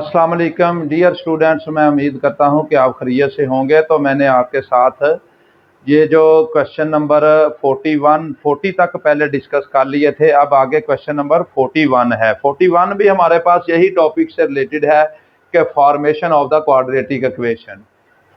अस्सलाम वालेकुम dear students, मैं उम्मीद करता हूं कि आप खैरियत से होंगे। तो मैंने आपके साथ ये जो क्वेश्चन नंबर 40 तक पहले डिस्कस कर लिए थे। अब आगे क्वेश्चन नंबर 41 है। 41 भी हमारे पास यही टॉपिक से रिलेटेड है कि formation of the quadratic equation.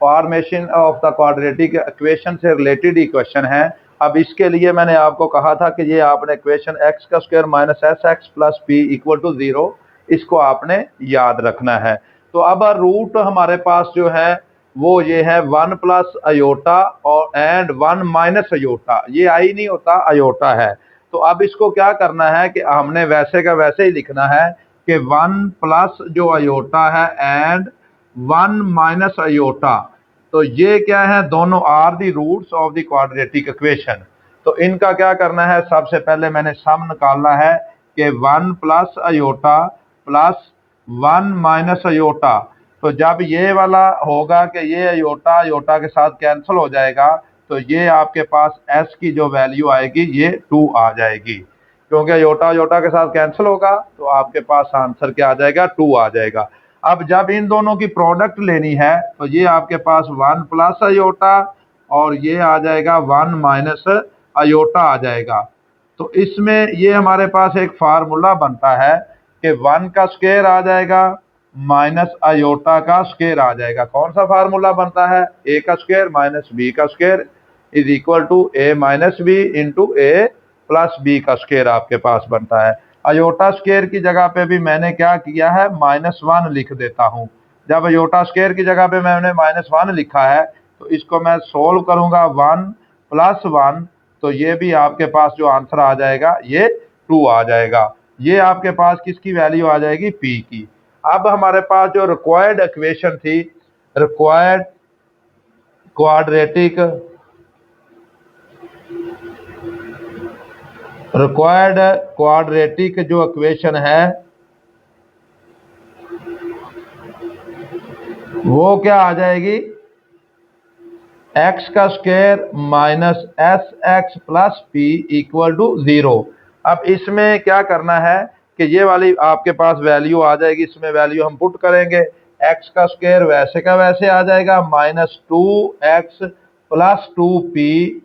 Formation of the quadratic equation से रिलेटेड ही क्वेश्चन है। अब इसके लिए मैंने आपको कहा था कि ये आपने इक्वेशन एक्स का square minus S x plus P equal to 0, इसको आपने याद रखना है। तो अब रूट हमारे पास जो है वो ये है 1 प्लस अयोटा और एंड 1 माइनस अयोटा। ये आई नहीं होता, अयोटा है। तो अब इसको क्या करना है कि हमने वैसे का वैसे ही लिखना है कि 1 प्लस जो अयोटा है एंड 1 माइनस अयोटा। तो ये क्या है, दोनों are the roots of the quadratic equation. तो इनका क्या करना है, सबसे पहले मैंने सम निकालना है कि 1 plus iota plus 1 minus iota. तो जब ये वाला होगा कि ये अयोटा अयोटा के साथ कैंसिल हो जाएगा, तो ये आपके पास s की जो वैल्यू आएगी ये 2 आ जाएगी। क्योंकि अयोटा अयोटा के साथ कैंसिल होगा तो आपके पास आंसर क्या आ जाएगा, 2 आ जाएगा। अब जब इन दोनों की प्रोडक्ट लेनी है तो ये आपके पास 1 प्लस अयोटा और ये आ जाएगा 1 माइनस अयोटा आ जाएगा। तो इसमें ये हमारे पास एक फार्मूला बनता है कि 1 का स्क्वायर आ जाएगा माइनस अयोटा का स्क्वायर आ जाएगा। कौन सा फार्मूला बनता है, ए का स्क्वायर माइनस बी का square is equal to A minus B into A plus B का स्क्वायर आपके पास बनता है। अयोटा स्क्वायर की जगह पे भी मैंने क्या किया है, -1 लिख देता हूं। जब अयोटा स्क्वायर की जगह पे मैंने -1 लिखा है तो इसको मैं सोल्व करूंगा 1 प्लस 1, तो ये भी आपके पास जो आंसर आ जाएगा ये 2 आ जाएगा। ये आपके पास किसकी वैल्यू आ जाएगी, पी की। अब हमारे पास जो रिक्वायर्ड इक्वेशन थी, रिक्वायर्ड क्वाड्रेटिक जो इक्वेशन है वो क्या आ जाएगी, एक्स का square minus S x plus P equal to 0। अब इसमें क्या करना है कि ये वाली आपके पास वैल्यू आ जाएगी, इसमें वैल्यू हम पुट करेंगे। एक्स का स्क्वायर वैसे का वैसे आ जाएगा -2x plus 2p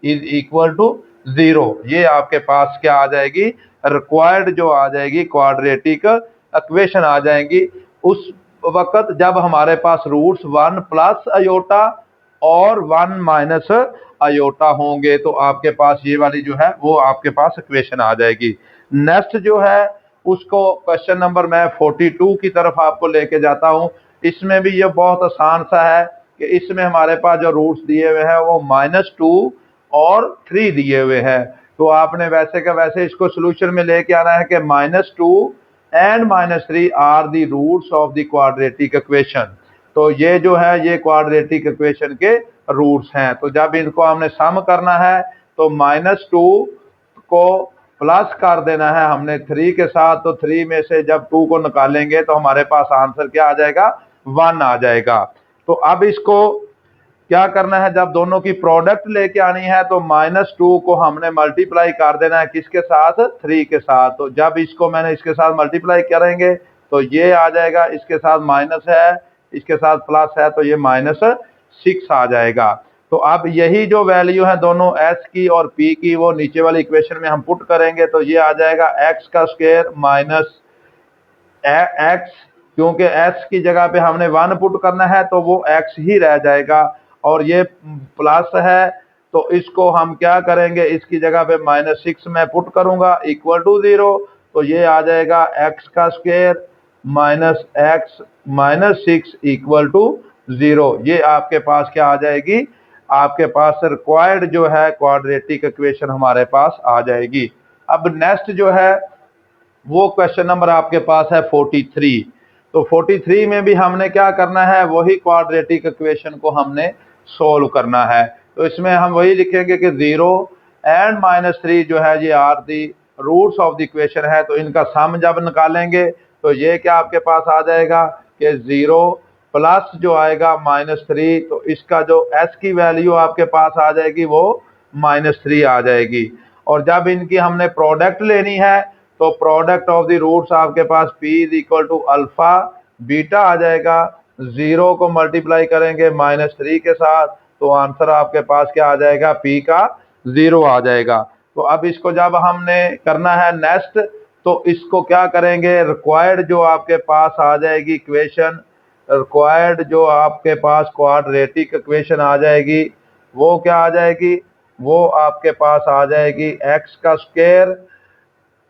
is equal to 0। ये आपके पास क्या आ जाएगी, रिक्वायर्ड जो आ जाएगी क्वाड्रेटिक इक्वेशन आ जाएगी उस वक्त जब हमारे पास रूट्स 1 प्लस अयोटा और 1 माइनस अयोटा होंगे। तो आपके पास ये वाली जो है वो आपके पास इक्वेशन आ जाएगी। नेक्स्ट जो है उसको क्वेश्चन नंबर मैं 42 की तरफ आपको लेके जाता हूं। इसमें भी ये बहुत आसान सा है कि इसमें हमारे पास जो रूट्स दिए हुए हैं वो -2 और 3 दिए हुए हैं। तो आपने वैसे का वैसे इसको सोल्यूशन में लेके आना है कि -2 and -3 are the roots of the quadratic equation. तो ये जो है ये क्वाड्रेटिक इक्वेशन के रूट्स हैं। तो जब इनको हमने सम करना है तो -2 को प्लस कर देना है हमने 3 के साथ। तो 3 में से जब 2 को निकालेंगे तो हमारे पास आंसर क्या आ जाएगा, 1 आ जाएगा। तो अब इसको क्या करना है, जब दोनों की प्रोडक्ट लेके आनी है तो -2 को हमने मल्टीप्लाई कर देना है किसके साथ, 3 के साथ। तो जब इसको मैंने इसके साथ मल्टीप्लाई करेंगे तो ये आ जाएगा, इसके साथ माइनस है इसके साथ प्लस है तो ये -6 आ जाएगा। तो अब यही जो वैल्यू है दोनों s की और p की वो नीचे वाली इक्वेशन में हम पुट करेंगे तो ये आ जाएगा x का स्क्वायर माइनस x, क्योंकि s की जगह पे हमने 1 पुट करना है तो वो x ही रह जाएगा। और ये प्लस है तो इसको हम क्या करेंगे, इसकी जगह पे -6 मैं पुट करूंगा इक्वल टू 0। तो ये आ जाएगा x का square minus x minus 6 equal to 0। ये आपके पास क्या आ जाएगी, आपके पास रिक्वायर्ड जो है क्वाड्रेटिक इक्वेशन हमारे पास आ जाएगी। अब नेक्स्ट जो है वो क्वेश्चन नंबर आपके पास है 43। तो 43 में भी हमने क्या करना है, वही क्वाड्रेटिक इक्वेशन को हमने सोल्व करना है। तो इसमें हम वही लिखेंगे कि 0 एंड -3 जो है ये are the roots of the equation है। तो इनका सम जब निकालेंगे तो ये क्या आपके पास आ जाएगा कि 0 प्लस जो आएगा -3, तो इसका जो s की वैल्यू आपके पास आ जाएगी वो -3 आ जाएगी। और जब इनकी हमने प्रोडक्ट लेनी है तो प्रोडक्ट ऑफ द रूट्स आपके पास p is equal to alpha beta आ जाएगा 0 को मल्टीप्लाई करेंगे -3 के साथ, तो आंसर आपके पास क्या आ जाएगा, पी का 0 आ जाएगा। तो अब इसको जब हमने करना है नेक्स्ट, तो इसको क्या करेंगे, रिक्वायर्ड जो आपके पास आ जाएगी इक्वेशन, रिक्वायर्ड जो आपके पास क्वाड्रेटिक इक्वेशन आ जाएगी, वो क्या आ जाएगी, वो आपके पास आ जाएगी एक्स का square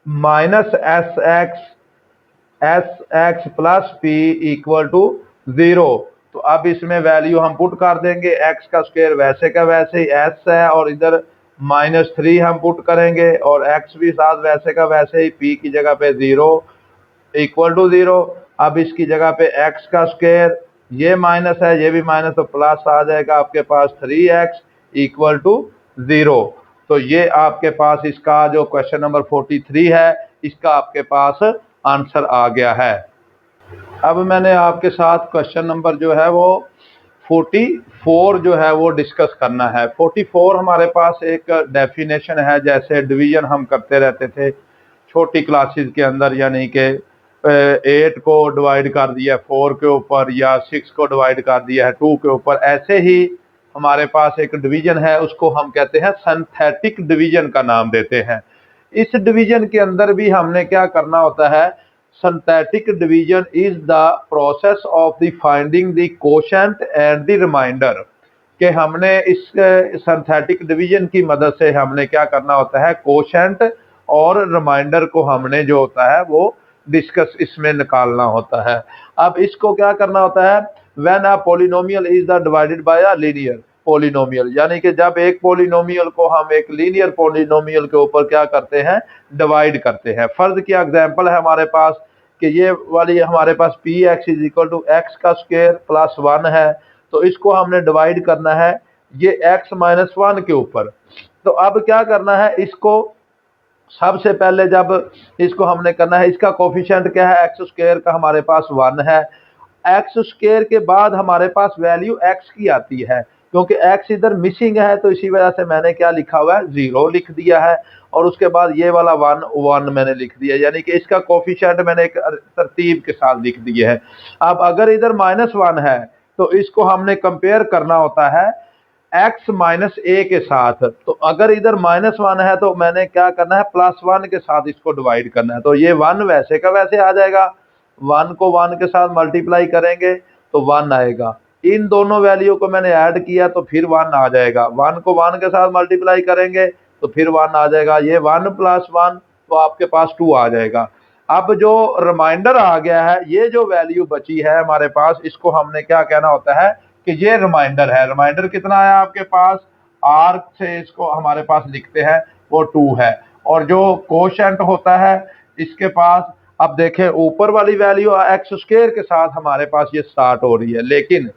minus S x plus P equal to 0। तो अब इसमें वैल्यू हम पुट कर देंगे, एक्स का स्क्वायर वैसे का वैसे ही एस है, और इधर -3 हम पुट करेंगे, और एक्स भी साथ वैसे का वैसे ही, पी की जगह पे 0 इक्वल टू 0। अब इसकी जगह पे एक्स का स्क्वायर, ये माइनस है ये भी माइनस, तो प्लस आ जाएगा आपके पास 3x इक्वल टू 0। तो ये आपके पास इसका जो क्वेश्चन नंबर 43 है, इसका आपके पास आंसर आ गया है। अब मैंने आपके साथ क्वेश्चन नंबर जो है वो 44 जो है वो डिस्कस करना है। 44 हमारे पास एक डेफिनेशन है, जैसे डिवीजन हम करते रहते थे छोटी क्लासेस के अंदर, यानी कि 8 को डिवाइड कर दिया 4 के ऊपर, या 6 को डिवाइड कर दिया है 2 के ऊपर। ऐसे ही हमारे पास एक डिवीजन है, उसको हम कहते हैं सिंथेटिक डिवीजन का नाम देते हैं। इस डिवीजन के अंदर भी हमने क्या करना होता है, synthetic division is the process of the finding the quotient and the remainder, कि हमने इस सिंथेटिक डिवीजन की मदद से हमने क्या करना होता है, कोशेंट और रिमाइंडर को हमने जो होता है वो डिस्कस इसमें निकालना होता है। अब इसको क्या करना होता है, when a polynomial is the divided by a linear polynomial, यानी कि जब एक पॉलिनोमियल को हम एक लीनियर पॉलिनोमियल के ऊपर क्या करते हैं, डिवाइड करते हैं। फर्ज की एग्जांपल है हमारे पास कि ये वाली हमारे पास p x is equal to x का स्क्वायर प्लस 1 है, तो इसको हमने डिवाइड करना है ये x माइनस 1 के ऊपर। तो अब क्या करना है, इसको सबसे पहले जब इसको हमने करना है, इसका कोफिशिएंट क्या है, एक्स स्क्वायर का हमारे पास 1 है। एक्स स्क्वायर के बाद हमारे पास वैल्यू एक्स की आती है, क्योंकि एक्स इधर मिसिंग है, तो इसी वजह से मैंने क्या लिखा हुआ है, 0 लिख दिया है। और उसके बाद ये वाला 1 मैंने लिख दिया, यानी कि इसका कोफिशिएंट मैंने एक तरतीब के साथ लिख दिया है। अब अगर इधर -1 है, तो इसको हमने कंपेयर करना होता है x माइनस ए के साथ। तो अगर इधर -1 है, तो मैंने क्या करना है, +1 के साथ इसको डिवाइड करना है। तो ये 1 वैसे का वैसे आ जाएगा, 1 को 1 के साथ मल्टीप्लाई करेंगे तो 1 आएगा। इन दोनों वैल्यू को मैंने ऐड किया तो फिर 1 आ जाएगा, 1 को 1 के साथ मल्टीप्लाई करेंगे तो फिर 1 आ जाएगा, ये 1 + 1 तो आपके पास 2 आ जाएगा। अब जो रिमाइंडर आ गया है, ये जो वैल्यू बची है हमारे पास, इसको हमने क्या कहना होता है कि ये रिमाइंडर है। रिमाइंडर कितना है आपके पास, आर से इसको हमारे पास लिखते हैं, वो 2 है। और जो कोशेंट होता है इसके पास, अब देखें ऊपर वाली वैल्यू एक्स स्क्वायर के साथ हमारे पास ये स्टार्ट हो रही है, लेकिन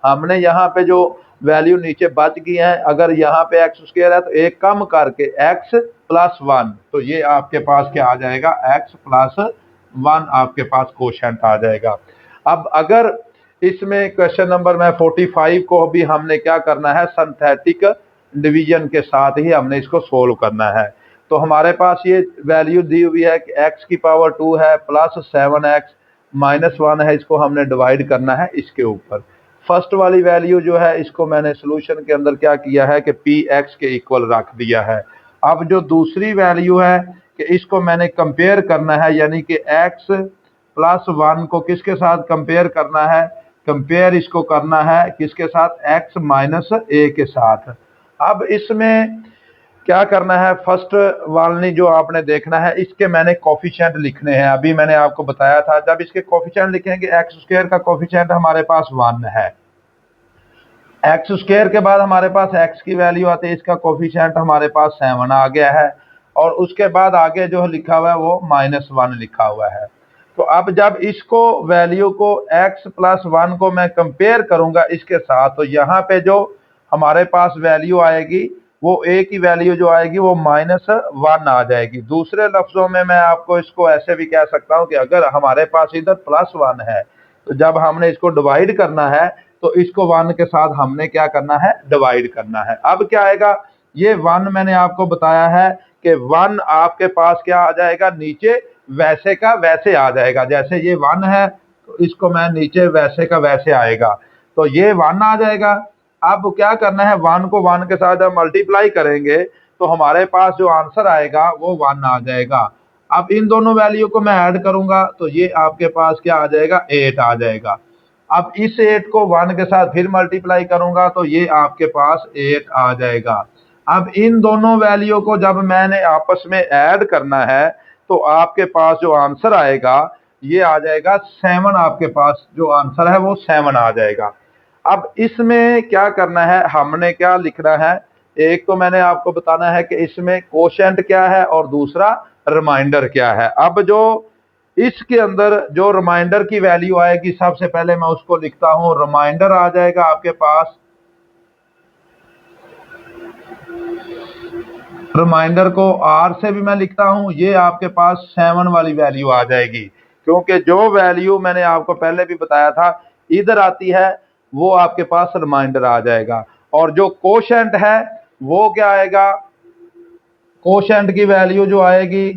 हमने यहाँ पे जो वैल्यू नीचे बच गई है, अगर यहाँ पे एक्स स्क्वायर है तो एक कम करके एक्स प्लस 1, तो ये आपके पास क्या आ जाएगा, एक्स प्लस 1 आपके पास कोशेंट आ जाएगा। अब अगर इसमें क्वेश्चन नंबर में 45 को भी हमने क्या करना है, सिंथेटिक डिवीजन के साथ ही हमने इसको सोल्व करना है। तो हमारे पास ये वैल्यू दी हुई है कि x की पावर 2 है प्लस 7x माइनस 1 है, इसको हमने डिवाइड करना है इसके ऊपर। फर्स्ट वाली वैल्यू जो है, इसको मैंने सोल्यूशन के अंदर क्या किया है कि px के इक्वल रख दिया है। अब जो दूसरी वैल्यू है कि इसको मैंने कंपेयर करना है, यानी कि x प्लस 1 को किसके साथ कंपेयर करना है, कंपेयर इसको करना है किसके साथ, x माइनस ए के साथ। अब इसमें क्या करना है, फर्स्ट वाली जो आपने देखना है, इसके मैंने कोफिशिएंट लिखने हैं। अभी मैंने आपको बताया था, जब इसके कोफिशिएंट लिखेंगे, एक्स स्क्वायर का कोफिशिएंट हमारे पास 1 है, एक्स स्क्वायर के बाद हमारे पास x की वैल्यू आती है, इसका कोफिशिएंट हमारे पास 7 आ गया है, और उसके बाद आगे जो लिखा हुआ है वो -1 लिखा हुआ है। तो अब जब इसको वैल्यू को x प्लस 1 को मैं कंपेयर करूंगा इसके साथ, तो यहाँ पे जो हमारे पास वैल्यू आएगी, वो a की वैल्यू जो आएगी वो -1 आ जाएगी। दूसरे लफ्जों में मैं आपको इसको ऐसे भी कह सकता हूँ कि अगर हमारे पास इधर +1 है, तो जब हमने इसको डिवाइड करना है तो इसको 1 के साथ हमने क्या करना है, डिवाइड करना है। अब क्या आएगा, ये 1 मैंने आपको बताया है कि 1 आपके पास क्या आ जाएगा, नीचे वैसे का वैसे आ जाएगा। जैसे ये 1 है, तो इसको मैं नीचे वैसे का वैसे आएगा, तो ये 1 आ जाएगा। अब क्या करना है, 1 को 1 के साथ जब मल्टीप्लाई करेंगे तो हमारे पास जो आंसर आएगा वो 1 आ जाएगा। अब इन दोनों वैल्यू को मैं ऐड करूंगा तो ये आपके पास क्या आ जाएगा, 8 आ जाएगा। अब इस 8 को 1 के साथ फिर मल्टीप्लाई करूंगा तो ये आपके पास 8 आ जाएगा। अब इन दोनों वैल्यू को जब मैंने आपस में ऐड करना है तो आपके पास जो आंसर आएगा ये आ जाएगा 7। आपके पास जो आंसर है वो 7 आ जाएगा। अब इसमें क्या करना है, हमने क्या लिखना है, एक तो मैंने आपको बताना है कि इसमें कोशेंट क्या है और दूसरा रिमाइंडर क्या है। अब जो इसके अंदर जो रिमाइंडर की वैल्यू आएगी, सबसे पहले मैं उसको लिखता हूं। रिमाइंडर आ जाएगा आपके पास, रिमाइंडर को आर से भी मैं लिखता हूं, ये आपके पास 7 वाली वैल्यू आ जाएगी, क्योंकि जो वैल्यू मैंने आपको पहले भी बताया था इधर आती है वो आपके पास रिमाइंडर आ जाएगा। और जो कोशेंट है वो क्या आएगा, कोशेंट की वैल्यू जो आएगी,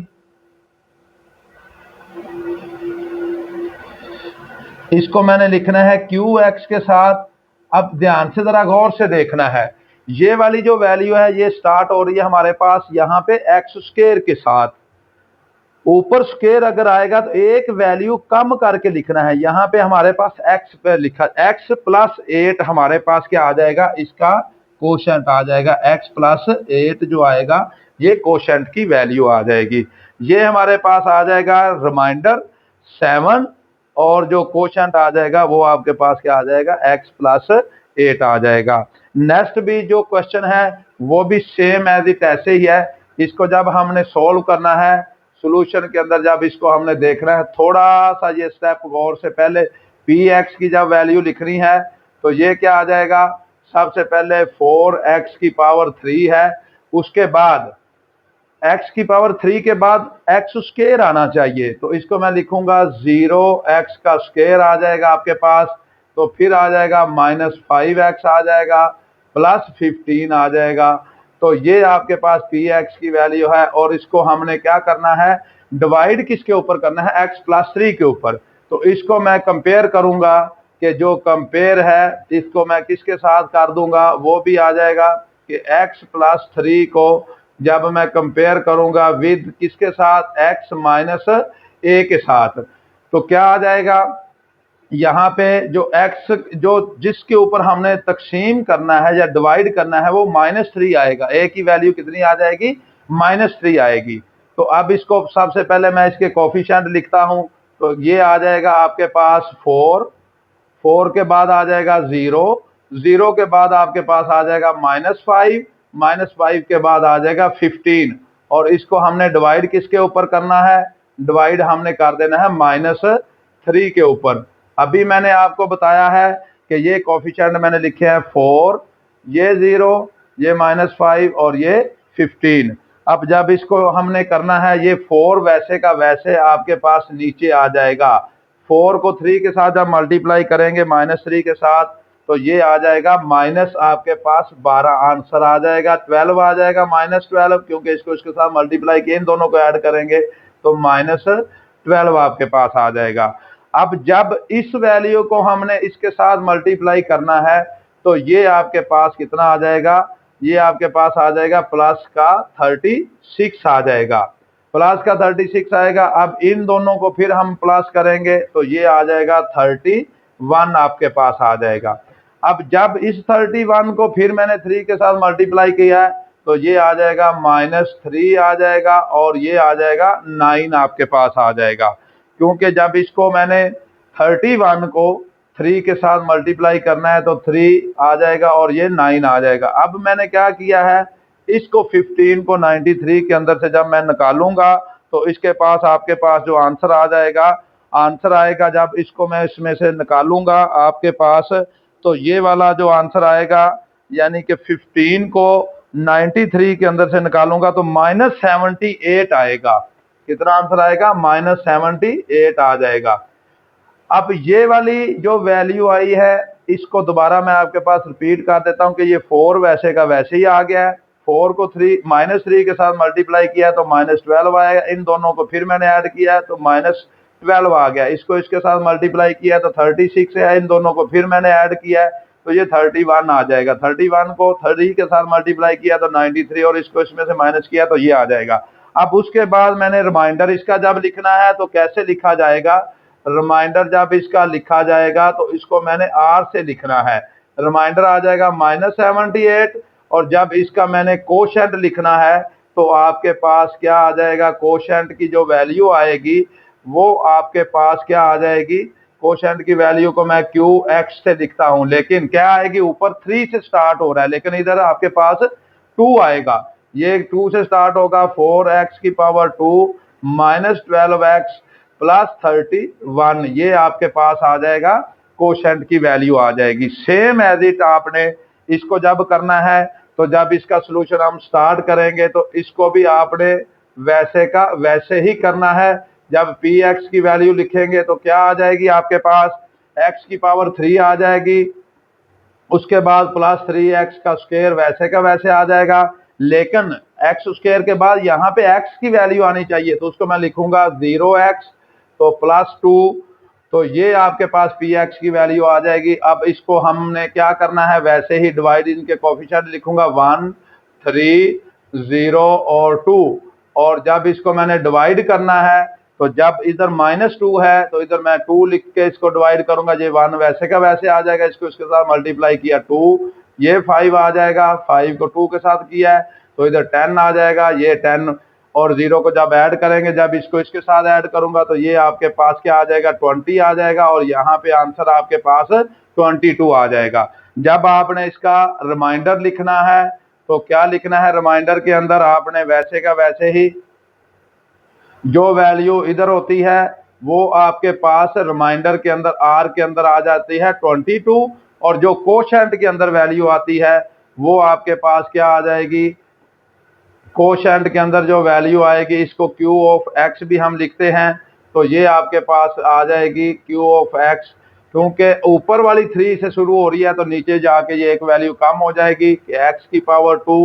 इसको मैंने लिखना है क्यू एक्स के साथ। अब ध्यान से जरा गौर से देखना है, ये वाली जो वैल्यू है ये स्टार्ट हो रही है हमारे पास यहाँ पे एक्स स्क्वायर के साथ। ऊपर स्क्वायर अगर आएगा तो एक वैल्यू कम करके लिखना है। यहाँ पे हमारे पास एक्स पे लिखा, एक्स प्लस 8 हमारे पास क्या आ जाएगा, इसका कोशेंट आ जाएगा। एक्स प्लस 8 जो आएगा ये कोशेंट की वैल्यू आ जाएगी। ये हमारे पास आ जाएगा रिमाइंडर 7, और जो कोशेंट आ जाएगा वो आपके पास क्या आ जाएगा, एक्स प्लस 8 आ जाएगा। नेक्स्ट भी जो क्वेश्चन है वो भी सेम एज इट ऐसे ही है। इसको जब हमने सोल्व करना है, सॉल्यूशन के अंदर जब इसको हमने देखना है, थोड़ा सा ये स्टेप गौर से, पहले पी एक्स की जब वैल्यू लिखनी है तो ये क्या आ जाएगा, सबसे पहले 4x की पावर 3 है, उसके बाद x की पावर 3 के बाद एक्स स्क्वायर आना चाहिए, तो इसको मैं लिखूंगा 0x का स्क्वायर आ जाएगा आपके पास, तो फिर आ जाएगा -5x आ जाएगा, प्लस 15 आ जाएगा। तो ये आपके पास पी एक्स की वैल्यू है। और इसको हमने क्या करना है, डिवाइड किसके ऊपर करना है, एक्स प्लस 3 के ऊपर। तो इसको मैं कंपेयर करूंगा कि जो कंपेयर है इसको मैं किसके साथ कर दूंगा, वो भी आ जाएगा कि एक्स प्लस 3 को जब मैं कंपेयर करूंगा विद किसके साथ, एक्स माइनस ए के साथ, तो क्या आ जाएगा, यहाँ पे जो x जो जिसके ऊपर हमने तकसीम करना है या डिवाइड करना है वो -3 आएगा। a की वैल्यू कितनी आ जाएगी, -3 आएगी। तो अब इसको सबसे पहले मैं इसके कोफिशिएंट लिखता हूं, तो ये आ जाएगा आपके पास 4, 4 के बाद आ जाएगा 0, 0 के बाद आपके पास आ जाएगा -5, -5 के बाद आ जाएगा 15। और इसको हमने डिवाइड किसके ऊपर करना है, डिवाइड हमने कर देना है -3 के ऊपर। अभी मैंने आपको बताया है कि ये कोफिशिएंट मैंने लिखे हैं 4, ये 0, ये -5 और ये 15। अब जब इसको हमने करना है, ये 4 वैसे का वैसे आपके पास नीचे आ जाएगा। 4 को 3 के साथ जब मल्टीप्लाई करेंगे -3 के साथ, तो ये आ जाएगा माइनस आपके पास 12, आंसर आ जाएगा 12 आ जाएगा, -12, क्योंकि इसको इसके साथ मल्टीप्लाई किए, इन दोनों को ऐड करेंगे तो -12 आपके पास आ जाएगा। अब जब इस वैल्यू को हमने इसके साथ मल्टीप्लाई करना है तो ये आपके पास कितना आ जाएगा, ये आपके पास आ जाएगा प्लस का 36 आ जाएगा, प्लस का 36 आएगा। अब इन दोनों को फिर हम प्लस करेंगे तो ये आ जाएगा 31 आपके पास आ जाएगा। अब जब इस 31 को फिर मैंने 3 के साथ मल्टीप्लाई किया है तो ये आ जाएगा -3 आ जाएगा, और ये आ जाएगा 9 आपके पास आ जाएगा, क्योंकि जब इसको मैंने 31 को 3 के साथ मल्टीप्लाई करना है तो 3 आ जाएगा और ये 9 आ जाएगा। अब मैंने क्या किया है, इसको 15 को 93 के अंदर से जब मैं निकालूंगा तो इसके पास आपके पास जो आंसर आ जाएगा, आंसर आएगा जब इसको मैं इसमें से निकालूंगा आपके पास, तो ये वाला जो आंसर आएगा, यानी कि 15 को 93 के अंदर से निकालूंगा तो -78 आएगा। कितना आंसर आएगा, -78 आ जाएगा। अब ये वाली जो वैल्यू आई है इसको दोबारा मैं आपके पास रिपीट कर देता हूं कि ये 4 वैसे का वैसे ही आ गया है। 4 को -3 के साथ मल्टीप्लाई किया तो -12 आएगा, इन दोनों को फिर मैंने ऐड किया है तो 12 आ गया। इसको इसके साथ मल्टीप्लाई किया तो 36 है, इन दोनों को फिर मैंने ऐड किया है तो ये 31 आ जाएगा। 31 को 30 के साथ मल्टीप्लाई किया तो 93 और इसको इसमें से माइनस किया तो ये आ जाएगा। अब उसके बाद मैंने रिमाइंडर इसका जब लिखना है तो कैसे लिखा जाएगा, रिमाइंडर जब इसका लिखा जाएगा तो इसको मैंने आर से लिखना है। रिमाइंडर आ जाएगा -78 और जब इसका मैंने कोशेंट लिखना है तो आपके पास क्या आ जाएगा, कोशेंट की जो वैल्यू आएगी वो आपके पास क्या आ जाएगी, कोशेंट की वैल्यू को मैं QX से लिखता हूं, लेकिन क्या आएगी, ऊपर 3 से स्टार्ट हो रहा है लेकिन इधर आपके पास 2 आएगा। ये 2 से स्टार्ट होगा, 4x की पावर 2 -12x प्लस 31, ये आपके पास आ जाएगा, कोशेंट की वैल्यू आ जाएगी। सेम एज इट आपने इसको जब करना है तो जब इसका सोल्यूशन हम स्टार्ट करेंगे तो इसको भी आपने वैसे का वैसे ही करना है। जब px की वैल्यू लिखेंगे तो क्या आ जाएगी, आपके पास x की पावर 3 आ जाएगी, उसके बाद प्लस 3x का स्क्वायर वैसे का वैसे आ जाएगा, लेकिन x स्क्वायर के बाद यहाँ पे x की वैल्यू आनी चाहिए तो उसको मैं लिखूंगा 0x तो प्लस 2, तो ये आपके पास px की वैल्यू आ जाएगी। अब इसको हमने क्या करना है, वैसे ही डिवाइड, इनके कोफिशिएंट लिखूंगा 1, 3, 0 और 2, और जब इसको मैंने डिवाइड करना है तो जब इधर -2 है तो इधर मैं 2 लिख के इसको डिवाइड करूंगा, ये 1 वैसे का वैसे आ जाएगा, इसको इसके साथ मल्टीप्लाई किया 2, ये 5 आ जाएगा, 5 को 2 के साथ किया है तो इधर 10 आ जाएगा, ये 10 और 0 को जब ऐड करेंगे, जब इसको इसके साथ ऐड करूंगा तो ये आपके पास क्या आ जाएगा, 20 आ जाएगा और यहाँ पे आंसर आपके पास 22 आ जाएगा। जब आपने इसका रिमाइंडर लिखना है तो क्या लिखना है, रिमाइंडर के अंदर आपने वैसे का वैसे ही जो वैल्यू इधर होती है वो आपके पास रिमाइंडर के अंदर आर के अंदर आ जाती है 22, और जो कोशेंट के अंदर वैल्यू आती है वो आपके पास क्या आ जाएगी, कोशेंट के अंदर जो वैल्यू आएगी, इसको Q(x) भी हम लिखते हैं तो ये आपके पास आ जाएगी Q(x), क्योंकि ऊपर वाली 3 से शुरू हो रही है तो नीचे जाके ये एक वैल्यू कम हो जाएगी, x की पावर 2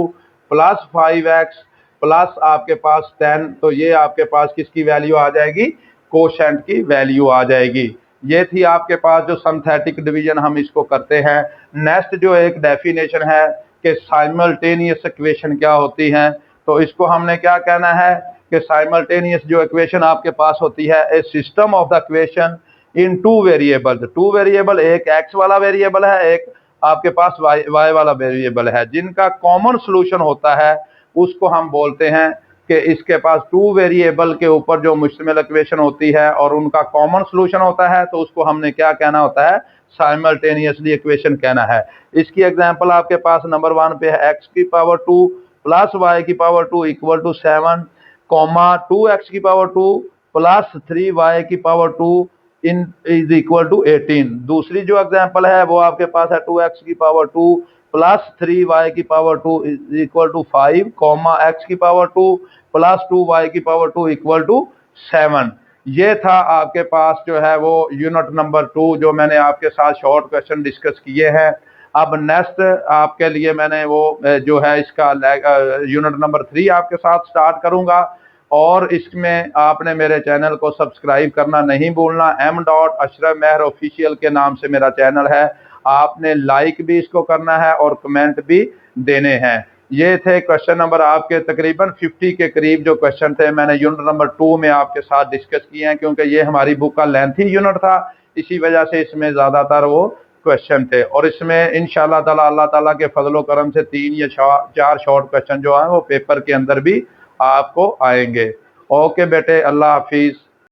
प्लस 5x प्लस आपके पास 10, तो ये आपके पास किसकी वैल्यू आ जाएगी, कोशेंट की वैल्यू आ जाएगी। ये थी आपके पास जो सिंथेटिक डिवीजन हम इसको करते हैं। नेक्स्ट जो एक डेफिनेशन है कि साइमल्टेनियस इक्वेशन क्या होती हैं, तो इसको हमने क्या कहना है कि साइमल्टेनियस जो इक्वेशन आपके पास होती है, a system of the equation in 2 variables, 2 variable, एक x वाला वेरिएबल है, एक आपके पास y वाला वेरिएबल है, जिनका कॉमन सोल्यूशन होता है उसको हम बोलते हैं कि इसके पास 2 वेरिएबल के ऊपर जो मुश्तमिल इक्वेशन होती है और उनका कॉमन सोल्यूशन होता है तो उसको हमने क्या कहना होता है, साइमल्टेनियसली इक्वेशन कहना है। इसकी एग्जांपल आपके पास नंबर 1 पे है, x की पावर 2 प्लस y की पावर 2 इक्वल टू 7, 2x की पावर 2 प्लस 3y की पावर 2 इन इज इक्वल टू 18। दूसरी जो एग्जांपल है वो आपके पास है 2x की पावर 2 प्लस 3y की power 2 is equal to 5, x की पावर 2 प्लस 2y की पावर 2 इक्वल टू 7। ये था आपके पास जो है वो यूनिट नंबर 2 जो मैंने आपके साथ शॉर्ट क्वेश्चन डिस्कस किए हैं। अब नेक्स्ट आपके लिए मैंने वो जो है इसका यूनिट नंबर 3 आपके साथ स्टार्ट करूंगा, और इसमें आपने मेरे चैनल को सब्सक्राइब करना नहीं भूलना। M.Ashraf Meher ऑफिशियल के नाम से मेरा चैनल है, आपने लाइक भी इसको करना है और कमेंट भी देने हैं। ये थे क्वेश्चन नंबर आपके तकरीबन 50 के करीब जो क्वेश्चन थे, मैंने यूनिट नंबर 2 में आपके साथ डिस्कस किए हैं, क्योंकि ये हमारी बुक का लेंथी यूनिट था, इसी वजह से इसमें ज़्यादातर वो क्वेश्चन थे, और इसमें इंशाल्लाह ताला अल्लाह ताला के फजलो करम से 3 या 4 शॉर्ट क्वेश्चन जो हैं वो पेपर के अंदर भी आपको आएंगे। ओके बेटे, अल्लाह हाफिज़।